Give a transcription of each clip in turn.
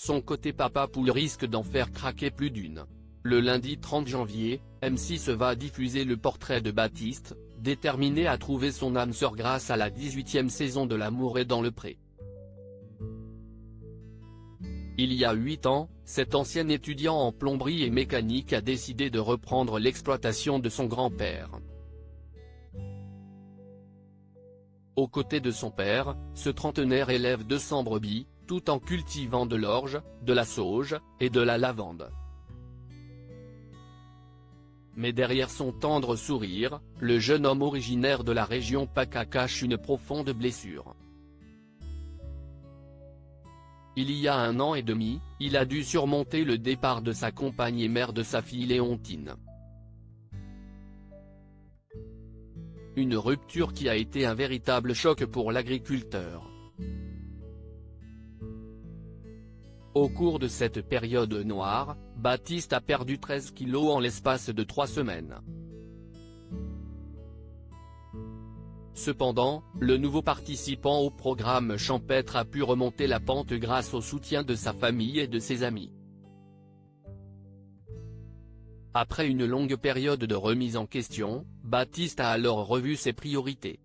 son côté papa poule risque d'en faire craquer plus d'une. Le lundi 30 janvier, M6 va diffuser le portrait de Baptiste, déterminé à trouver son âme sœur grâce à la 18e saison de L'amour est dans le pré. Il y a 8 ans, cet ancien étudiant en plomberie et mécanique a décidé de reprendre l'exploitation de son grand-père. Aux côtés de son père, ce trentenaire élève 200 brebis, tout en cultivant de l'orge, de la sauge, et de la lavande. Mais derrière son tendre sourire, le jeune homme originaire de la région PACA cache une profonde blessure. Il y a 1 an et demi, il a dû surmonter le départ de sa compagne et mère de sa fille Léontine. Une rupture qui a été un véritable choc pour l'agriculteur. Au cours de cette période noire, Baptiste a perdu 13 kilos en l'espace de 3 semaines. Cependant, le nouveau participant au programme champêtre a pu remonter la pente grâce au soutien de sa famille et de ses amis. Après une longue période de remise en question, Baptiste a alors revu ses priorités.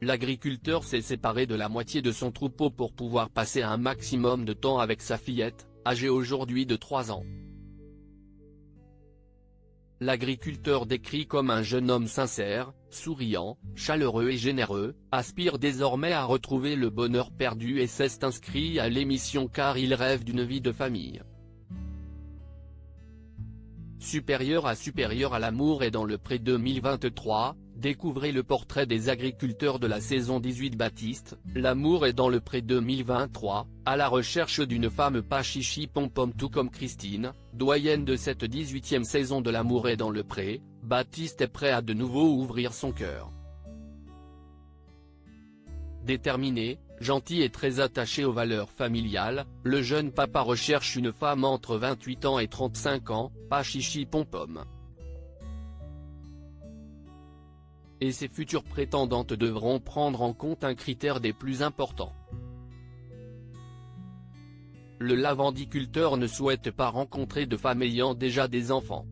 L'agriculteur s'est séparé de la moitié de son troupeau pour pouvoir passer un maximum de temps avec sa fillette, âgée aujourd'hui de 3 ans. L'agriculteur décrit comme un jeune homme sincère, souriant, chaleureux et généreux, aspire désormais à retrouver le bonheur perdu et s'est inscrit à l'émission car il rêve d'une vie de famille. Supérieur à l'amour est dans le pré 2023, découvrez le portrait des agriculteurs de la saison 18 Baptiste, L'amour est dans le pré 2023, à la recherche d'une femme pas chichi pom-pom tout comme Christine, doyenne de cette 18e saison de L'amour est dans le pré, Baptiste est prêt à de nouveau ouvrir son cœur. Déterminé, gentil et très attaché aux valeurs familiales, le jeune papa recherche une femme entre 28 ans et 35 ans, pas chichi pom-pom. Et ses futures prétendantes devront prendre en compte un critère des plus importants. Le lavandiculteur ne souhaite pas rencontrer de femme ayant déjà des enfants.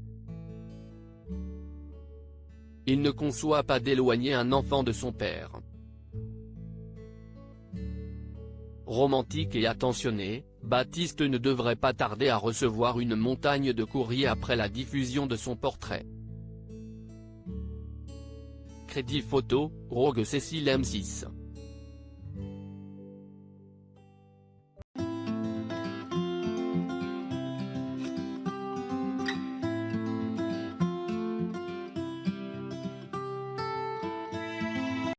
Il ne conçoit pas d'éloigner un enfant de son père. Romantique et attentionné, Baptiste ne devrait pas tarder à recevoir une montagne de courrier après la diffusion de son portrait. Crédit photo, Rogue Cécile M6.